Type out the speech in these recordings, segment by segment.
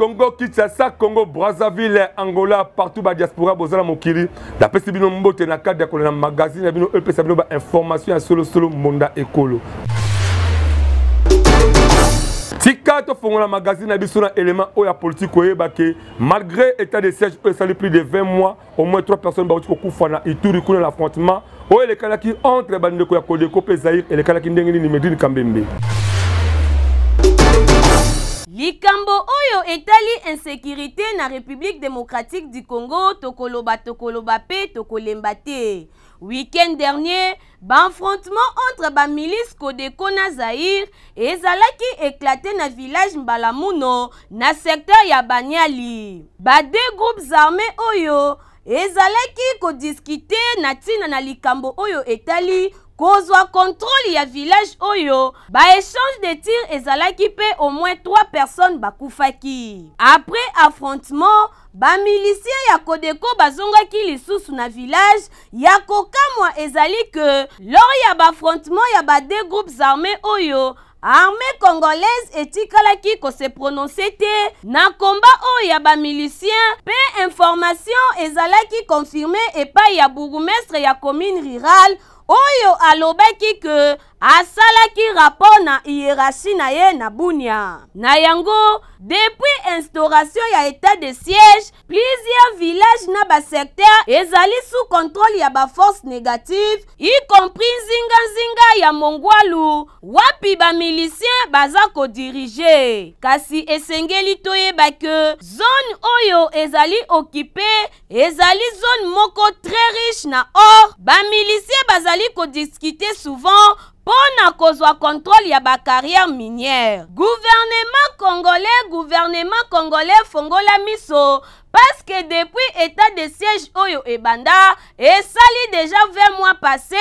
Congo, Kinshasa, Congo, Brazzaville, Angola, partout dans la diaspora, Bozala Mokiri. D'après ce bino mbote na cadre de la magazine, bino EPS bino ba information solo Monda Ekolo. Tika to fongo la magazine na biso na élément oya politique oyeba ke malgré état de siège ça plus de 20 mois, au moins 3 personnes ba ko kufa na Ituri kuna l'affrontement. Oye le kala ki entre bandeko ya Kodeko pe Zaïre et le kala ki ndengeni ni Medine Kambembe. Likambo oyo etali insécurité na République démocratique du Congo tokoloba pe tokolemba te. Week-end dernier, affrontement entre ba milice Kodeko na Zaïre ezalaki éclaté na village Mbalamuno na secteur ya Banyali. Ba deux groupes armés oyo ezalaki ko discuter na tina na likambo oyo etali kozwa contrôle ya village oyo, ba échange de tirs ezalaki pe au moins 3 personnes bakufaki. Après affrontement, ba milicien ya Kodeko bazongaki lisusu na village ya kokamwa ezali que lors ya ba affrontement ya ba deux groupes armés oyo, armée congolaise etikalaki ko se prononcer te na combat oyo ya ba milicien pe information ezalaki confirmé epai ya bourgmestre ya commune rurale oyo alobaki que asalaki rapport na hiérarchie na ye na Bunia. Na yango, depuis instauration ya état de siège, plusieurs villages na ba secteur ezali sous contrôle ya ba force négative, y compris Zinga ya Mongwalu, wapi ba milicien baza ko diriger. Kasi esengeli toyeba que zone oyo ezali occupé, ezali zone moko très riche na or, ba milicien bazali ko discuter souvent pona kozwa contrôle ya ba carrière minière. Gouvernement congolais fongola miso parce que depuis état de siège oyo ebanda esali déjà 20 mois passé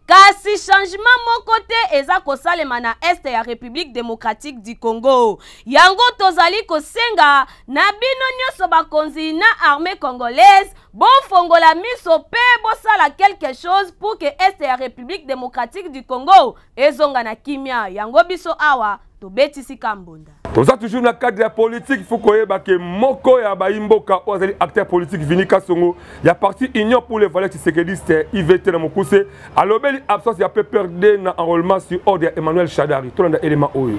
kasi changement mon côté eza kosalema na est ya République démocratique du Congo. Yango tozali kosenga na bino nyonso bakonzi na armée congolaise bon fongola miso pe bosala quelque chose pour que est ya République démocratique du Congo ezonga na kimia. Yango biso awa tobetisi kambonda. Toza toujours na cadre ya politique, il faut koyeba ke moko ya baimboka ozali acteur politique Vinika Songo ya parti Union pour les valeurs tshisekidistes IVT na Mokuse alobeli absence ya PPRD na enrôlement sur ordre ya Emmanuel Chadari. Tolanda élément oyo.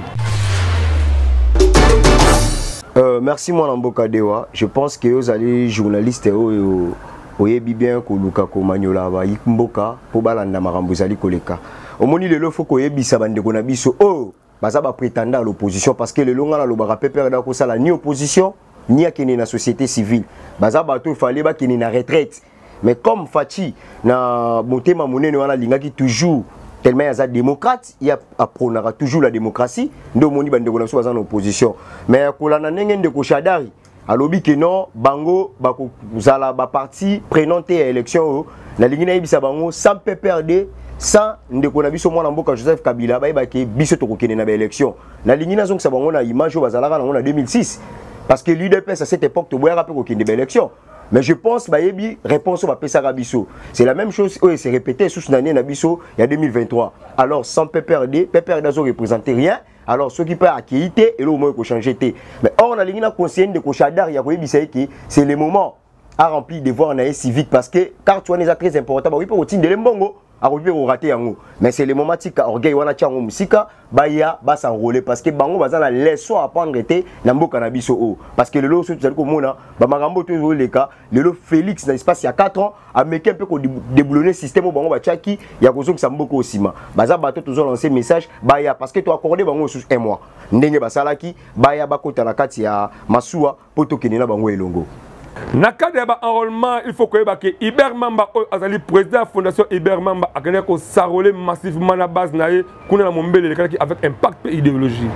Merci mon Mboka Dewa. Je pense que vous allez journaliste oyo oyebi bien ko luka ko manyola ba yimboka po balanda makambo zali koleka. Omoni lelo faut koyebi sabande ko na biso oh baza ba prétendant à l'opposition parce que le longa na lobaka PPRD ko sala ni opposition ni akini na société civile. Baza ba to fallait ba kini na retraite. Mais comme Fachi na motema monene wana lingaki toujours tellement yaza démocrate, il apprenera toujours la démocratie. Ndo moni bande ko na so baza na opposition. Mais kolana ndenge ndeko Chadari alobi que non bango bako zala ba parti prenante à élection na lingina yebisa bango sans PPRD sans ndeko na biso mwana mboka Joseph Kabila ba ke biso to kokene na ba élection na lingina zonga bango na image bazalaka na 2006 parce que l'UDPS à cette époque to boya rapé kokene ba élection. Mais je pense ba yebi réponse ba pesa biso c'est la même chose c'est répété sous une année na biso il y a 2023 alors sans PPRD zo représenter rien alors ceux qui peuvent accueillir et le moment ko changer té mais or na lingina conseiller de ko Chadar ya ko yebisa ki c'est le moment à remplir devoir na civique parce que car tu est très important ba oui pour otinde le mbongo a raté yango mais c'est le moment tika orgueil wana tiango musika baya ba s'enrôler parce que bango baza la leçon à prendre été na mboka na biso o parce que le lot tu zali ko mona ba makambo to zo leka le lot Félix na espace il y a 4 ans a meké un peu ko déboulonner système bango ba tiaki ya ko zonga mboko osima baza bato to zo lancer message baya parce que tu accordé bango sous 1 mois ndenge basalaki baya bakota na kati ya masuwa poto kenina bango elongo. Na cadre ya enrôlement, il faut que Iber Mamba azali président de la fondation Iber Mamba a gagné ko s'enrôler massivement na base naé kuna na mombele qui avec impact et idéologie.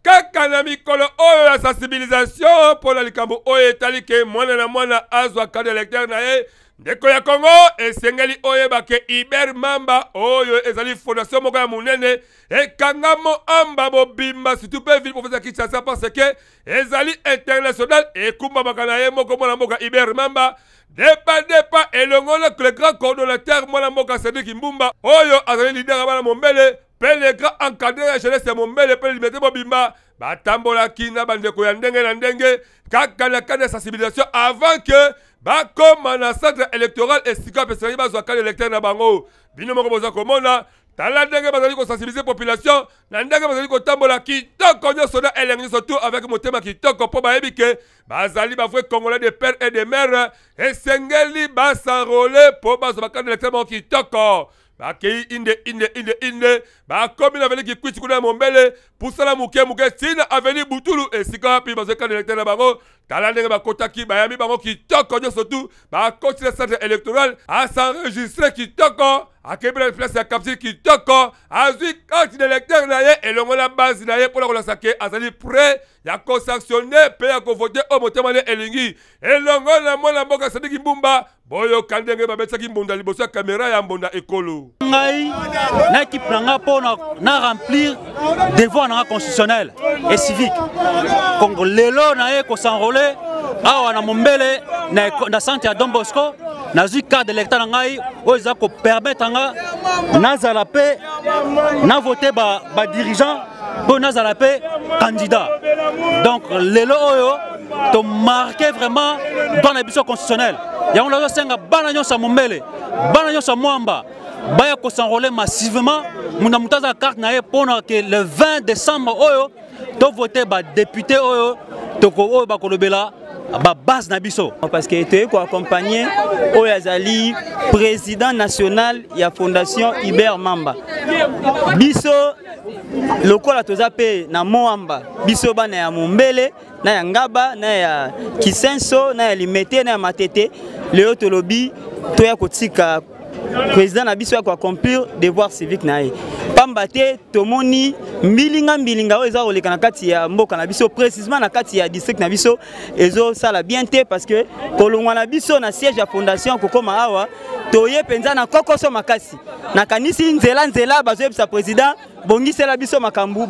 Kaka mikolo oyo la sensibilisation pour la likambo oyo etali ke mwana na mwana azwa carte électeur naé ndeko ya Congo esengeli oyeba ke Iber Mamba oyo ezali fondation moko ya munene ekangamo amba bobimba surtout pe ville professeur Kinshasa parce que ezali international ekumba makana ye moko mwana mboka Iber Mamba depa elongona que le grand coordonnateur mwana mboka Cédric Mbumba oyo azali leader ya bana mombele pe le grand encadreur ya jeunesse ya mombele pe limete bobimba batambolaki na bandeko ya ndenge na ndenge kaka na kana sensibilisation avant que bakoma na centre électoral esika pesali bazwa kaka électeur na bango bino moko boza komona tala ndenge bazali ko sensibiliser population na ndenge bazali ko tambola kitoko nyonso na elengi surtout avec motema kitoko po bayebi ke bazali bavwe congolais de père et de mère esengeli basanrole po bazwa bakana électeur bango kitoko bakei inde bakomi na veliki kwiti kuna mombele pusala muke tina aveni butulu esika wapi bazweka électeur na bango tala ndenge bakotaki bayami bango kitoko nyonso tu bakoti na centre électoral asenregistre kitoko akebi na place ya capture kitoko azwi carte d'électeur na ye elongo na base na ye mpona kolakisa ke azali prêt ya kosanctionne mpe ya kovote oyo motema ne elingi elongo na mwana mboka Cédric Mbumba boyoka ndenge babetisaki mbunda liboso ya kamera ya mbunda ekolo ngai na équipe na nga mpo na remplir devoir na nga constitutionnel et civique kongo lelo na ye kosanrole awa na mombele na centre ya Don Bosco nazwi carte d'électeur na ngai oyo eza kopermettre nga nazala mpe na vote badirigeant mpo nazala mpe candidat donc lelo oyo to marqué vraiment dans la biso constitutionnelle yango nazosenga bana nyonso ya mombele bana nyonso ya mwamba baya kosanrole massivement muna mutu aza carte na ye mpona ke le 20 décembre oyo tovote badéputé oyo oyo bakolobela base na biso parce que toye koaccompagner oyo azali président national ya fondation Iber Mamba biso lokola toza pe na moamba biso bana ya mombele na ya ngaba na ya kisenso na ya limete na ya matete leo tolobi toya kotika président na biso ya koaccomplir devoir civique na ye pamba te tomoni mbilinga oyo eza koleka na kati ya mboka na biso précisément na kati ya district na biso ezosala bien te parce que kolongwa na biso na siège ya fondation kokoma awa toye mpenza na kokoso makasi nakanisi nzela bazoyebisa président bongisela biso makambu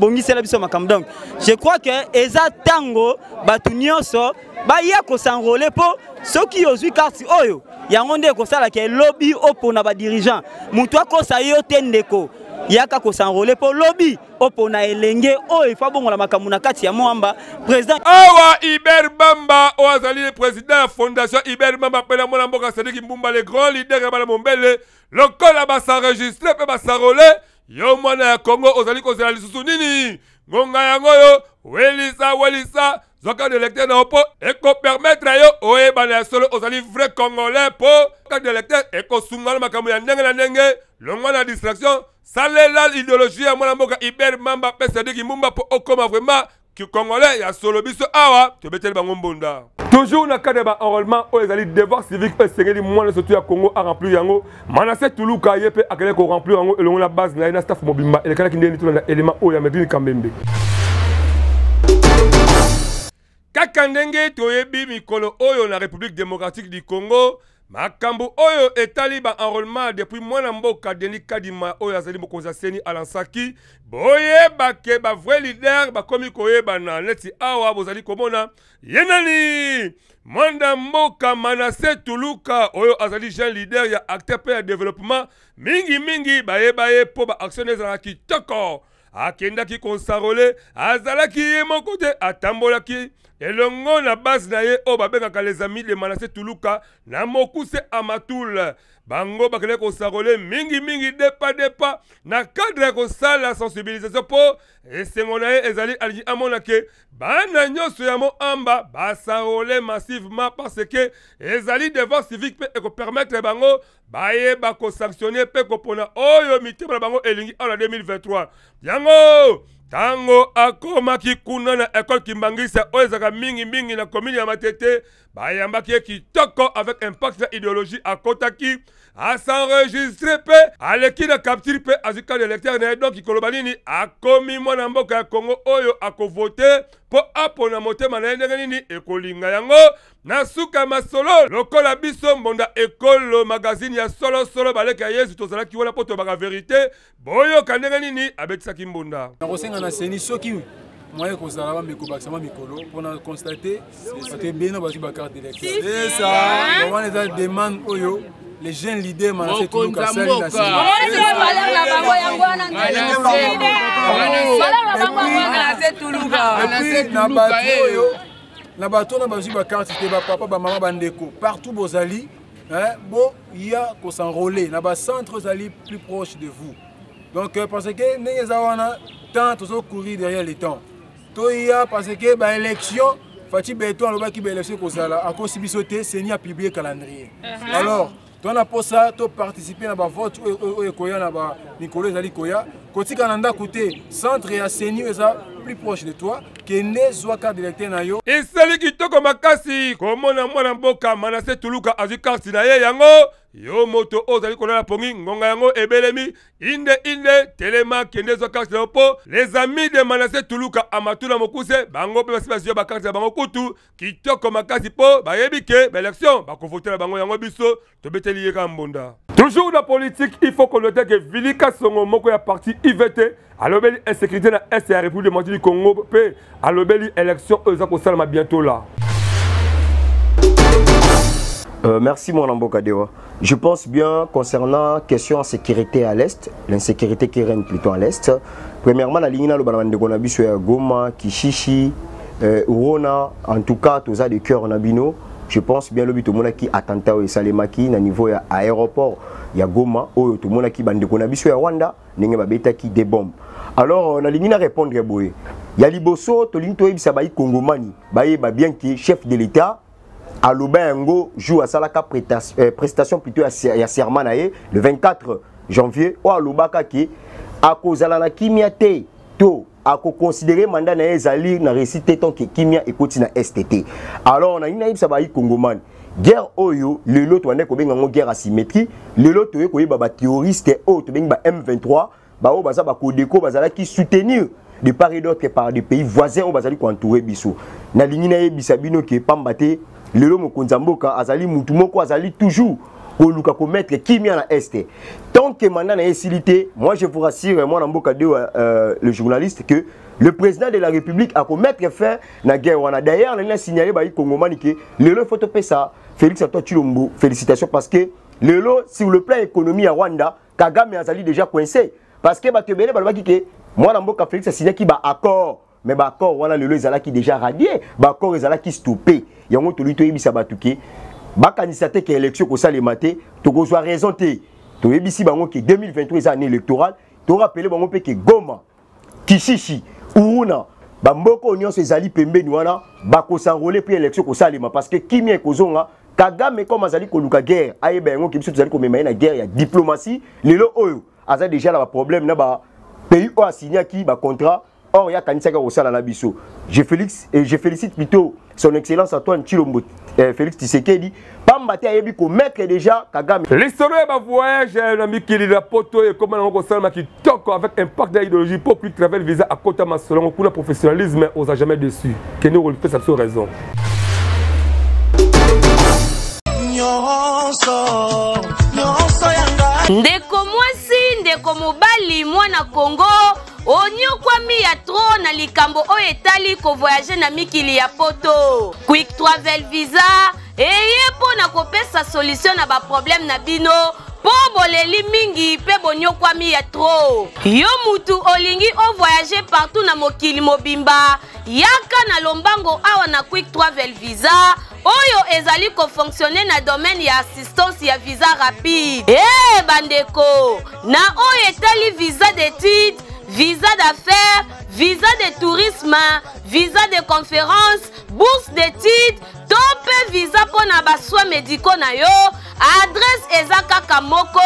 donc je crois que eza tango batu nyonso baya kosanrole po soki ozwi carte oyo yango nde kosalaka elobi opona badirigeant mutu akosa yo te ndeko yaka kosanrole po lobi opona elenge oyo ifa bongola makambo na kati ya mwamba président awa Iber Mamba oyo azali président ya fondation Iber Mamba pena mwana mboka Cédric Mbumba le grand leader ya bana mombele lokola basenregistre mpe basanrole yo mwana ya Congo ozali kozela lisusu nini ngonga yango yo welisa zwaka d'électeur na opo eko permettre yo oyebana ya solo ozali vrai congolais po carte d'électeur eko sungana makambo ya ndenge na ndenge longwa na distraction salela l'idéologie ya mwana mboka Iber Mamba pe Cédric Mbumba po okoma vraiment ki congolais ya solo biso awa tobeteli bango mbunda toujours na cadre ba enrôlement oyo ezali devoir civique esengeli mwana surtout ya Congo a remplir yango Manasseh Tuluka ye pe akele ko remplir yango elongo na base na staff mobimba elekalaki ndeni tuna na élément oyo ya Medine Kambembe kaka ndenge toyebi mikolo oyo na République démocratique du Congo makambo oyo etali ba enrôlement depuis mwana mboka Denis Kadima oyo azali mokonzi seni alansaki boyeba ke ba vrai leader bakomi koyeba na neti awa bozali komona yenani mwanda mboka Manasseh Tuluka oyo azali jeune leader ya acteur pe ya développement mingi bayeba ye po ba actionnaires na kitoko akendaki konsarole azalaki ye moko te atambolaki elongo na base na ye oyo babengaka les amis de Manasseh Tuluka na mokuse Amatoul bango bakele kosarole mingi depa na cadre kosala sensibilisation po esengo na ye ezali alingi amona ke bana nyonso ya moamba basarole massivement parce que ezali devoir civique pe eko permettre bango baye bako sanctionner pe kopona oyo mitema na bango elingi en 2023 yango tango akomaki kuna na école Kimbangisa oyo ezaka mingi na commune ya Matete bayambaki kitoko avec impact na idéologie akotaki à s'enregistrer pe aleki na capture pe azuka d'électeur na donc ikoloba nini akomi mwana mboka ya Congo oyo akovote po apona motema na ndenge nini ekolinga yango na suka masolo lokola biso mbonda ekolo magazine ya solo baleka Yesu tozalaki wana po to baka vérité boyo kandenge nini abetisaki mbonda na kosenga na seni soki moi kozala ba meko bakisama mikolo pona constater c'était bien ba carte d'électeur c'est ça on les demande oyo les jeunes leaders manase tout ka sali na sini na bato na bazu ba carte te ba papa ba maman bandeko partout bozali bon il y a ko s'enrôler na ba centre zali plus proche de vous donc parce que ndenge za wana tant to courir derrière les temps to ya parce que ba élection fati beto aloba ki ba élection ko sala a ko sibisoté seni a publier calendrier alors on a pour ça to participer na ba vote o koya na ba Nicolas zali koya kotika na ndakote centre ya seni eza plus proche de toi que ne soit carte d'électeur na yo et celle qui to comme makasi komona mwana mboka manase tuluka azu carte na ye yango yo moto ozali kolala pongi ngonga yango ebelemi inde telema kende zo carte na po les amis de manase tuluka amatuna mokuse bango pe basi bazio ba carte bango kutu kitoko makasi po bayebi ke ba élection ba ko voter bango yango biso to beteli yeka mbonda. Toujours dans la politique, il faut qu'on note que Vilika Songo moko ya parti IVT à l'obéli insécurité dans l'Est et la République démocratique du Congo pe à l'obéli élection Ezako Salma bientôt là. Merci mon Amboka Dewa. Je pense bien concernant question en sécurité à l'Est, l'insécurité qui règne plutôt à l'Est. Premièrement, la ligne na le balande Gonabiso ya Goma, Kishishi, Urona, en tout cas tous ça de cœur Nabino. Je pense bien le but tout le monde qui attentat au Salemaki na niveau ya aéroport ya Goma ou tout le monde qui bande Gonabiso ya Rwanda n'engue babeta qui des bombes. Alors on a ligne à répondre boy. Ya liboso to ligne to ebisa bayi Kongomani, bayi ba bien qui chef de l'État à Lobengo joue à Salaka prestation plutôt à Sermanae le 24 janvier ou à Lobaka qui à cause de la kimiate to à considérer mandat na ezali na réciter tant que kimia ekoti na STT. Alors on a une naïb bayi Congoman guerre oyo le lot to ane ko benga ngo guerre asymétrie le lot to ko yeba ba terroriste o to benga ba M23 ba o baza ba Kodeko bazala qui soutenir de part et d'autre par des pays voisins o bazali ko entourer biso na lingi na yebisa bino ke pambate lelo mokonza mboka azali mutu moko azali toujours koluka ko mettre kimia na ST. Tant que mandat na esilité, moi je vous rassure moi na mboka de le journaliste que le président de la République a ko mettre fin na guerre wana. D'ailleurs on a signalé ba Kongomani que lelo photo pesa Félix Antoine Tshilombo, félicitations parce que lelo sur le plan économie à Rwanda Kagame azali déjà coincé parce que ba tebele ba ki que moi na mboka Félix a signé ki ba accord. Mais d'accord, voilà le ezala qui déjà radié, d'accord ezala qui stoppé. Yango to luto yebisa batuke, ba candidaté que élection ko sale maté, to ko soit raison té. To yebisi bango que 2023 est année électorale, to rappeler bango pe que Goma, Kishishi, Uruna, ba mboko nyonso ezali pembeni wana, ba ko s'enrôler pour élection ko sale ma parce que kimia kozonga Kagame comme azali ko luka guerre, aye bango ke biso tozali ko mema na guerre ya diplomatie, lelo oyo aza déjà la problème na ba pays o a signé qui ba contrat. Or, il y a Kanisaka au Sala Nabiso. Je félicite plutôt son excellence Antoine Tshilombo, Félix Tshisekedi. Pambate ayebi ko mettre déjà Kagame. L'histoire de voyage, l'ami qui est la poto et comment on Salma qui toque avec impact d'idéologie pour plus travel visa à côté de selon pour le professionnalisme, on n'a jamais déçu. Que nous fait sa raison. Ndeko mwasi, ndeko mobali, mwana Congo. Onyo kwami ya tro na likambo oyo etali ko voyager na mikili ya poto. Quick travel visa eye po na kopesa solution na ba problème na bino po boleli mingi pe bonyo kwami ya tro. Yo mutu olingi o voyager partout na mokili mobimba yaka na lombango awa na quick travel visa oyo ezali ko fonctionner na domaine ya assistance ya visa rapide. Bandeko na oyo etali visa d'études, visa d'affaires, visa de tourisme, visa de conférence, bourse d'études, top visa pour na baswa médicaux na yo, adresse ezaka kamoko,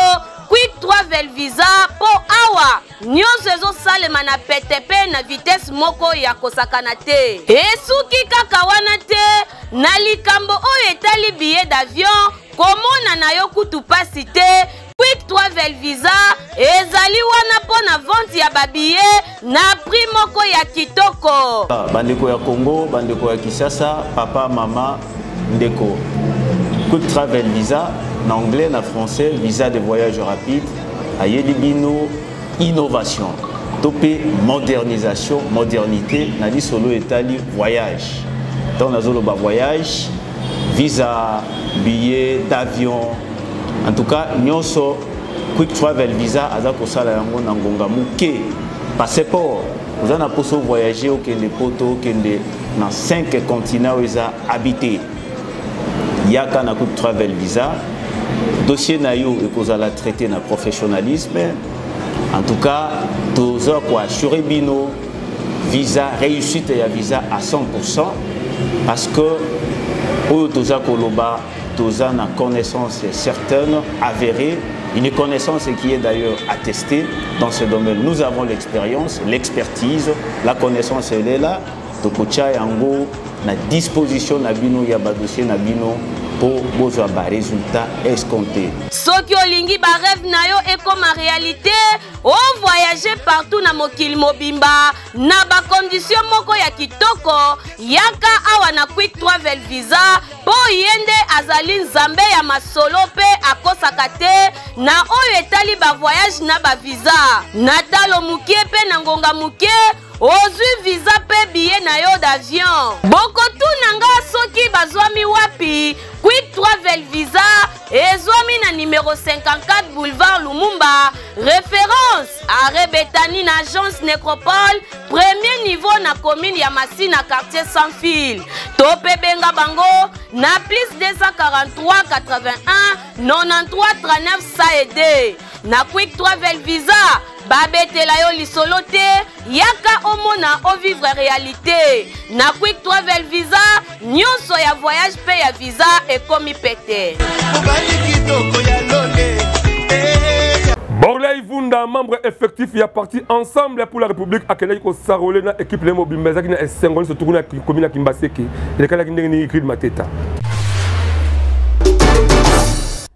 quick travel visa po awa. Nyonso ezo salema na PTP na vitesse moko ya kosakana te. Esuki kaka wana te, na likambo oyo etali billet d'avion, komona na yo kutu pasi te. Quick Travel Visa ezali wana pona vente ya babiye na prix moko ya kitoko. Bandeko ya Congo, bandeko ya Kinshasa, papa, mama, ndeko. Quick Travel Visa, en anglais, en français, visa de voyage rapide, ayeli bino innovation. Topé modernisation, modernité, nadi solo etali voyage. Donc nazoloba voyage, visa, billet d'avion. En tout cas, nyonso Quick Travel Visa aza kosala yango na ngonga muke. Passeport, vous en avez voyager au Kende poto, Kende dans 5 continents où ils ont habité. Yaka na Quick Travel Visa, dossier na yo et qu'on a traité na professionnalisme. En tout cas, tous quoi assurer bino visa réussite et visa à 100% parce que pour tous koloba tous na connaissance certaine avérée, une connaissance qui est d'ailleurs attestée dans ce domaine. Nous avons l'expérience, l'expertise, la connaissance elle est là. Tokocha yango na disposition na bino ya ba dossier na bino pour bozwa ba résultat escompté. Soki olingi ba rêve na yo et comme réalité, o voyager partout na mokili mobimba na ba condition moko ya kitoko, yaka awa na Quick Travel Visa po yende azali nzambe ya masolo pe akosaka te na oyo etali ba voyage na ba visa. Natalo mukie pe na ngonga mukie ozwi visa pe billet na yo d'avion. Boko tu nanga soki bazwami wapi Quick Travel Visa ezwami na numéro 54 boulevard Lumumba, référence arrêt Betani na agence Nécropole, premier niveau na commune ya Masina quartier sans fil. Tope benga bango na plus 243 81 93 39 saede. Na Quick Travel Visa babetela yo lisolo te, yaka omona o vivre réalité. Na Quick Travel Visa nyonso ya voyage pe ya visa ekomi pete. Borley Vunda, membre effectif, il a parti ensemble pour la République à quelle équipe Sarolé na équipe les Mobimba qui na Sengol se tourne à commune à Kimbaseke. Il est qui n'a écrit de ma tête.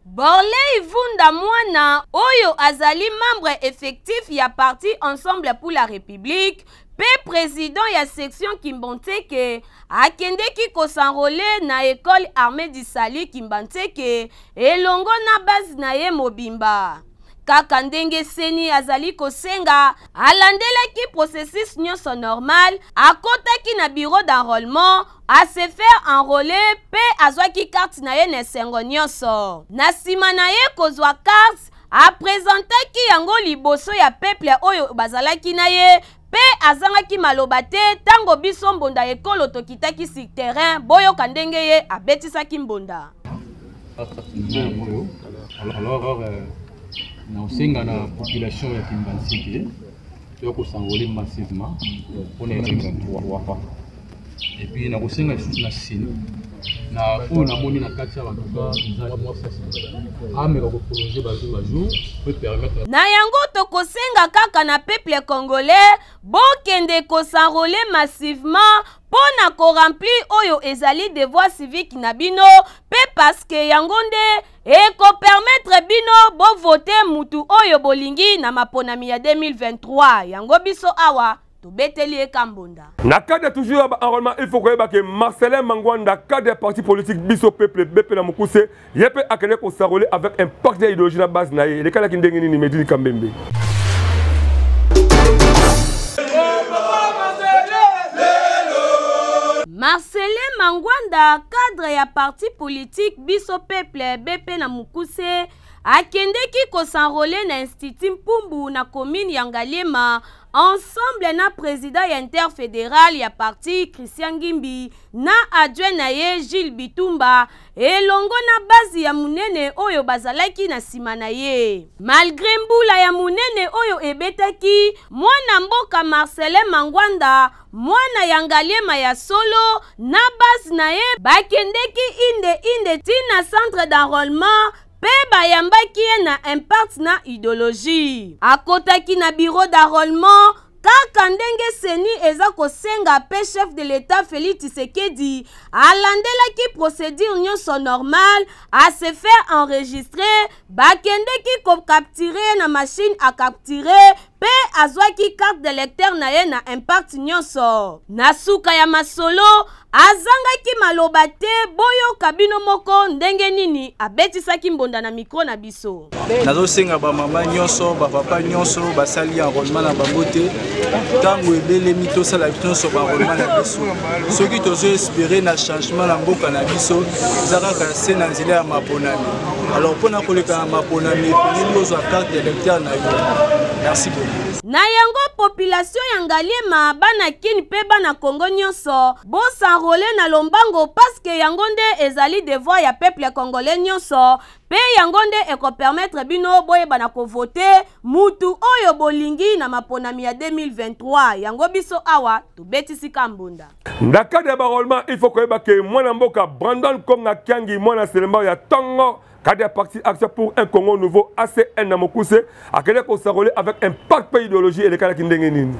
Borley Vunda mwana oyo azali membre effectif ya parti ensemble pour la République pe président ya section Kimbanteke akendeki kosanrole na école armée du Salut Kimbanteke elongo na base na ye mobimba. Kaka ndenge seni azali kosenga alandelaki processus nyonso normal akotaki na bureau d'enrôlement a se faire enrôler pe azwaki carte na ye na sengo nyonso. Na sima na ye kozwa carte apresentaki yango liboso ya peuple oyo bazalaki na ye pe azangaki maloba te tango biso mbonda ekolo tokitaki sur terrain boyoka ndenge ye abetisaki mbonda. Na osenga na population ya Kimbansike to ko s'envoler massivement pour les 23 et puis na osenga na sini na on a moni na kati ya batuka za moi ameka ko prolonger ba jour peut permettre na yango to kosenga kaka na peuple congolais bokende ko s'enrôler massivement pona ko remplir oyo ezali devoir civique na bino pe parce que yango nde eko permettre bino bo voter mutu oyo bolingi na maponami ya 2023 yango biso awa tobeteli ekambonda. Na cadre toujours enrôlement, il faut que Marcelin Mangwanda, cadre parti politique biso peuple BP na mukuse yepe akele ko sarole avec un pacte d'idéologie na base na ye. Le kala kindengeni ni Medini Kambembe. Marcelin Mangwanda, cadre ya parti politique biso peuple BP na mukuse akendeki ko s'enrôler na institut Mpumbu na commune ya Ngaliema ensemble na président ya interfédéral ya parti Christian Ngimbi na adjoint na ye Gilles Bitumba elongo na base ya munene oyo bazalaki na sima na ye. Malgré mbula ya munene oyo ebetaki mwana mboka Marcelin Mangwanda mwana ya Ngaliema ya solo na base na ye bakendeki inde tina centre d'enrôlement pe bayambaki ye na impact na idéologie akotaki na bureau d'enrôlement kaka ndenge seni eza kosenga pe chef de l'état Félix Tshisekedi alandelaki procédure nyonso normal à se faire enregistrer bakendeki kokapture na machine à capturer pe azwaki carte de lecteur na ye na impact nyonso na suka ya masolo azangaki maloba te boyo kabino moko ndenge nini abetisaki mbonda na mikro na biso nazosenga ba mama nyonso ba papa nyonso basali enrôlement na bango te tango ebelemi tosala nyonso ba enrôlement na biso soki tozo espérer na changement na mboka na biso ezakaka se na nzela ya maponami alors mpona koleka na maponami efengeli ozwa carte de lecteur na yo. Merci beaucoup. Na yango population ya Ngaliema bana kini pe bana Congo nyonso bo s'enrôler na lombango parce que yango nde ezali devoir ya peuple congolais nyonso pe yango nde eko permettre bino boye bana ko voter mutu oyo bolingi na maponami ya 2023 yango biso awa tobetisi kambunda ndaka de barolma il faut koyeba ke mwana mboka Brandon Konga Kiangi mwana selemba ya Tongo cadre parti action pour un Congo nouveau ACN na mokuse akele ko s'enrôler avec un pacte pays idéologie et les kala kindenge nini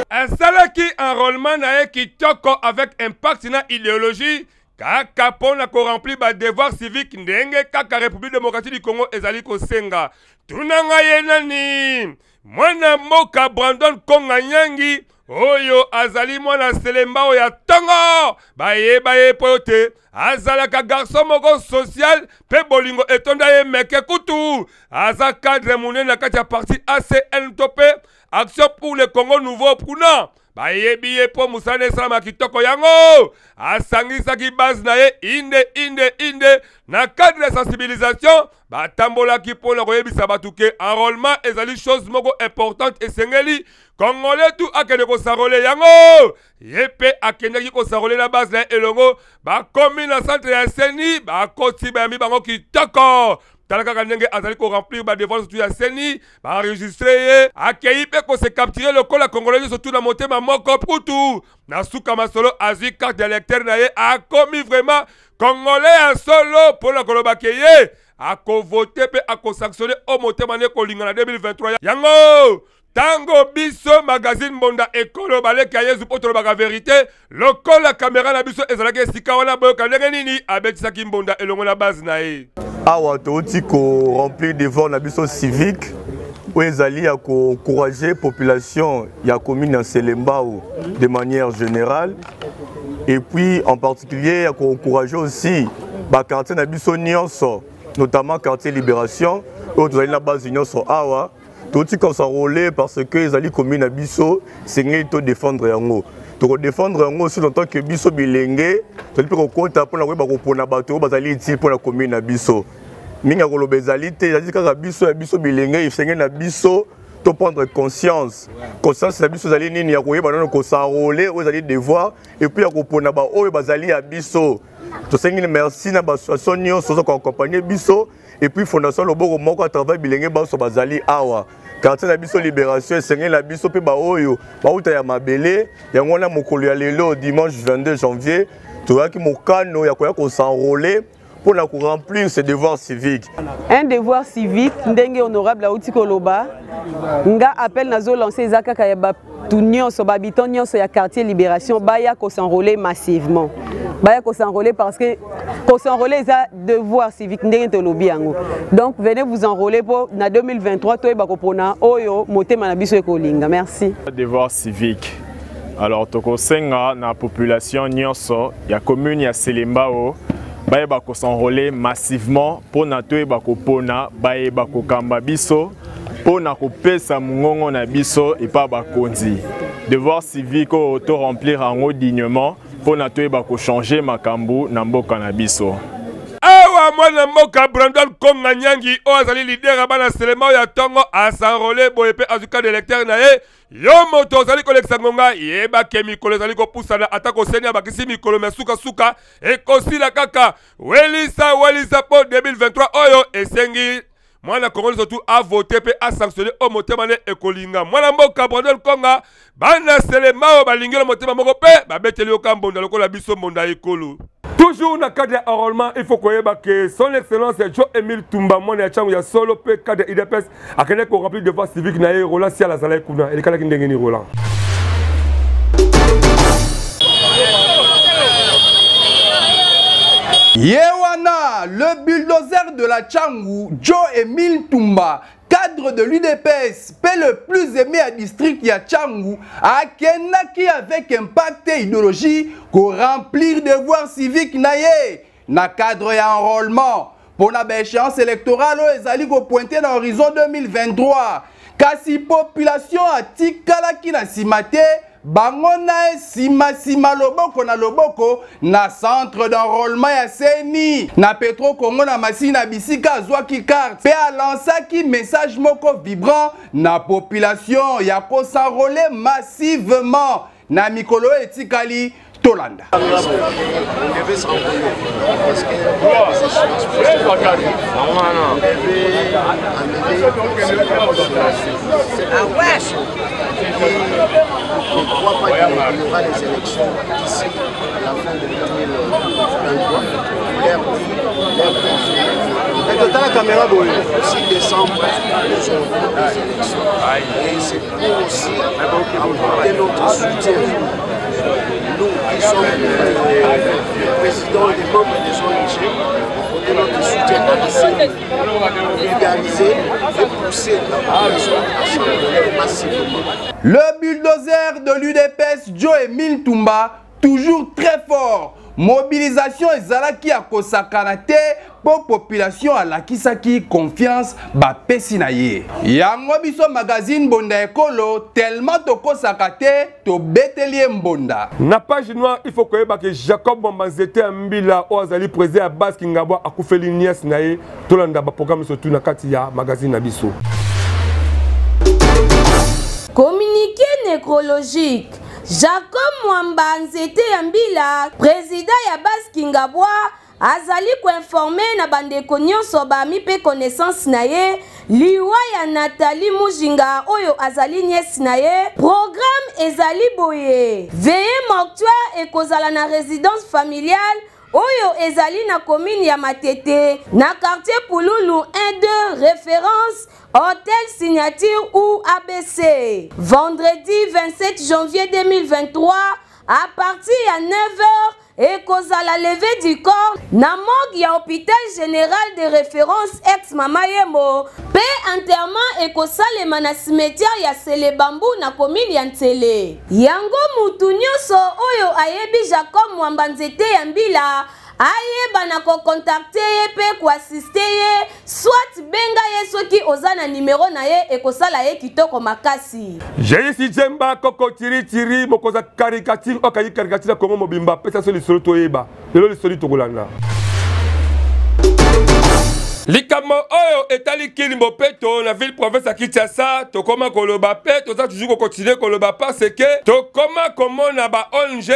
asalaki enrôlement na ye kitoko avec impact na idéologie kaka pona ko remplir ba devoir civique ndenge kaka République démocratique du Congo ezali ko senga tunanga ye nani mwana moka Brandon Konga Nyangi oyo azali mwana selemba oya Tongo bayeba ye pote azalaka garçon moko social pe bolingo etonda ye meke kutu aza cadre munene na kati ya parti ACN topé action pour le Congo nouveau puna bayebi ye po musane salama kitoko yango asangisaki base na ye inde na cadre de sensibilisation batambolaki pona koyebisa batu ke enrôlement ezali chose moko importante esengeli Congolais tout akende ko s'enrôler yango yepe akendaki ko s'enrôler na base na elongo bakomi na centre ya Seni bakoti bayambi bango kitoko talaka ndenge azali ko remplir ba devoir surtout ya Seni ba enregistrer ye akei pe ko se capturer le col congolais surtout na motema moko putu na suka masolo azui carte de lecteur na ye a commis vraiment congolais en solo pour la koloba keye a ko voter pe a ko sanctionner au motema ne ko linga na 2023 yango tango biso magazine Mbonda ekolo baleka yezu poto baka vérité lokola caméra na biso ezalaki esika wana boyoka ndenge nini abetisaki Mbonda elongo na base na ye awa touti ko remplir devoir na biso civique oyo ezali ya encourager population ya commune ya Selembao de manière générale et puis en particulier ya encourager aussi ba quartier na biso nyonso notamment quartier Libération oyo tozali na base nyonso awa touti ko s'enrôler parce que ezali commune na biso sengeli to défendre yango to défendre yango aussi longtemps que biso bilenge to lipe ko kota pona ko ba ko pona bato bazali ti pona commune na biso minga ko lobezali te ezali kaka biso ya biso bilenge sengeli na biso to prendre conscience na biso zali nini ya koyeba nano ko s'enrôler oyo ezali devoir et puis ya ko pona ba oyo bazali ya biso to sengeli merci na ba association nyonso so ko accompagner biso et puis fondation loboko moko à travers bilenge baso bazali awa quartier na biso Libération esengeli na biso pe ba oyo bauta ya mabele yango na mokolo ya lelo dimanche 22 janvier toyaki mokano ya koya ko s'enrôler pour la remplir ses devoirs civiques. Un devoir civique ndenge honorable auti koloba nga appel nazo lancer ezaka ka ya batu nyonso babiton nyonso ya quartier Libération baya ko s'enrôler massivement. Baya ko s'enrôler parce que ko s'enrôler eza devoir civique ndenge tolobi yango. Donc venez vous enrôler pour na 2023 to ba ko pona oyo motema na biso ekolinga. Merci. Devoir civique. Alors toko senga na population nyonso ya commune ya Selembao bayeba ko s'enrôler massivement pour na toyeba ko pona bayeba ko kamba biso pour na ko pesa mungongo na biso et pas bakonzi. Devoir civique auto remplir en dignement pour na toyeba ko changer makambu na mboka na biso. Awa mwana mboka Brandon Konga Nyangi o azali leader bana Selema ya Tongo a s'enrôler boyepe azuka de lecteur na ye yo moto zali kolekisa ngonga yeba ke mikolo zali ko pusana atako senya bakisi mikolo mesuka suka e kosila kaka welisa po 2023 oyo esengi mwana Congolais surtout a voté pe a sanctionné au motema ne ekolinga mwana mboka Brandon Konga bana Selema balingi le motema moko pe babeteli okambonda lokola biso mbonda ekolo Toujours dans le cadre d'enrôlement, il faut que son excellence Joe Emile Tumba, mon échange, il y a solo pe cadre IDPS, à quelqu'un qui remplit de devoir civique, naïe Roland si à la Zalaï Kouna, et les cas qui n'engagent Roland. Yewana, le bulldozer de la Tchangou, Joe Emile Tumba, cadre de l'UDPS, paix le plus aimé à district ya Tchangou, a Kenaki avec impact et idéologie pour remplir devoirs civiques naïe, na cadre ya enrôlement. Pour la échéance électorale, ils allaient pointer dans l'horizon 2023. Kasi population a tikalaki na simate, bangona sima loboko na centre d'enrôlement ya Seni na Petro Congo na Masina Bisika azwaki carte pe a lancaki message moko vibrant na population ya ko s'enrôler massivement na mikolo etikali Tolanda. On devait se rencontrer parce que les échéances ne crois pas qu'il y aura les élections d'ici à la fin de 2023. Aussi décembre, nous aurons les élections. Et c'est pour aussi apporter notre soutien. Nous qui sommes les présidents et les membres des ONG, apporter notre soutien à essayer d'organiser et pousser la population à s'enrôler massivement. Le bulldozer de l'UDPS, Joe Emile Tumba, toujours très fort. Mobilisation ezalaki à Kosakanate pour population à la Kisaki confiance ba pesinaye. Yango biso magazine Bonda Ekolo tellement toko sakate to betelie mbonda. Na page noire, il faut que Jacob Bombanzete Mbila Ozali président à base Kingabo akufeli nièce nae tolanda ba programme surtout na kati ya magazine Abiso. Communiqué nécrologique. Jacob Mwamba Nzete Yambila, président ya base Kingabwa, azali ko informer na bandeko nyonso ba mi pe connaissance na ye, liwa ya Nathalie Mujinga oyo azali nièce na ye, programme ezali boye. Veillée mortuaire ekozala na résidence familiale oyo ezali na commune ya Matete, na quartier Pululu 1-2 référence Hôtel Signature ou ABC. Vendredi 27 janvier 2023, à partir de 9h, et kozala levé du corps, na morgue ya hôpital général de référence ex-mama Yemo. Pe enterrement et kosalema na cimetière ya Selebambu na commune ya Ntsele. Yango mutu nyonso oyo ayebi Jacob Mwamba Nzete Yambila, aye bana ko contacter ye pe ko assister ye soit benga ye soki ozana numéro na ye e ko sala ye kitoko makasi. J'ai ici Jemba Koko Tiri mokoza caricature okayi caricature Kongo mobimba pesa so lisolo toyeba lelo lisolo togolanda. Likamo oyo etali kilimbo peto na ville province à Kinshasa tokoma koloba pe toza toujours continuer koloba parce que tokoma komona ba ONG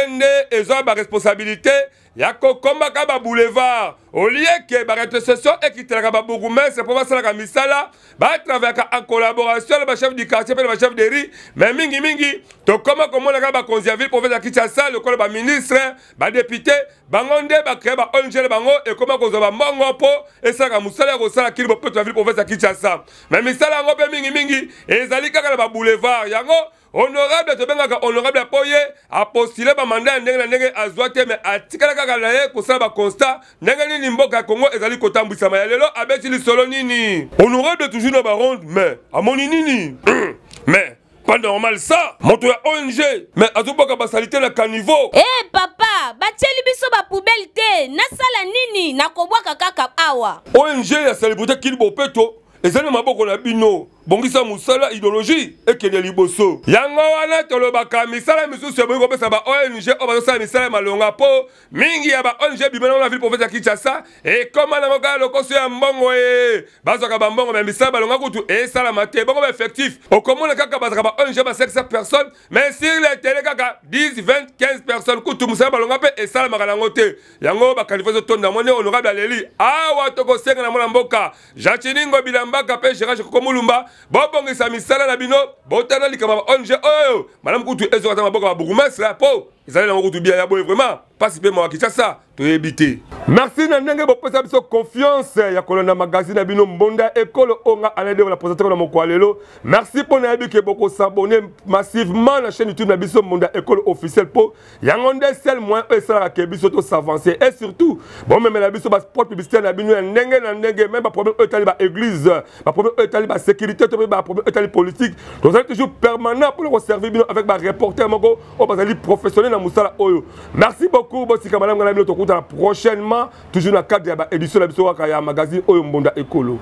ezo ba responsabilité ya kokoma ka ba boulevard au lieu que ba rétrocession ekitelaka ba bourgmestre pour basala ka misala ba travailler en collaboration avec ba chef du quartier pe ba chef de riz mais mingi tokoma komona ka ba konzi ville province à Kinshasa le ba ministre ba député bangonde ba créer ba ONG bango et comment ko ba mbongo po et ça ka musala ko sala kili bopeto ville province à Kinshasa mais misala ngo pe mingi ezali kaka na ba boulevard yango honorable tobengaka honorable apoye a postulé ba mandat ndenge na ndenge azwate mais atikala kaka na ye ko sala ba constat ndenge nini mboka Congo ezali kotambwisama ya lelo abeti lisolo nini honorable toujours na ba ronde mais amoni nini mais pas normal ça moto ya ONG mais azoboka basalite na caniveau. Eh papa batieli biso ba poubelle te nasala nini nakobwaka kaka awa ONG ya célébrité kili bopeto ezali maboko na bino bongisa musala idéologie ekende liboso yango wana tolobaka misala misusu eboyi kopesa ba ONG oyo bazosala misala malonga po mingi ya ba ONG bimena na ville province ya Kinshasa ekoma nango kaka lokoso ya mbongo bazwaka bambongo me misala balonga kutu esalama te bongo baeffectif okomona kaka bazwaka ba ONG ba 500 personnes mais sur le télé kaka 10, 20, 15 personnes kutu musala balonga mpe esalamaka nango te yango bakalifa ezotonda mone honorable aleli awa tokosenga na mwana mboka Jachiningo Bilambaka mpe Gérard Kokomulumba bobongisa misala na bino botana likama ba ONG oyo madame kutu ezokata maboko ba bourgmestre po ils allaient dans bien vraiment participer à Kinshasa to éviter. Merci na ndenge bo pesa biso confiance ya kolona magazine na bino Mbonda École onga alende la présenter na mokwalelo. Merci pour na yebi ke boko s'abonner massivement na chaîne YouTube na biso Mbonda École officielle po yangonde seul moins ça ke biso to s'avancer et surtout bon même la biso ba sport publicitaire na bino ndenge na ndenge même ba problème etali ba église ba problème etali ba sécurité to ba problème etali politique. Donc ça toujours permanent pour le servir bino avec ba reporter moko o bazali professionnel na musala oyo. Merci beaucoup bosi kamalam ngala bino to kuta prochainement toujours dans le cadre de l'édition de la magazine Mbonda École.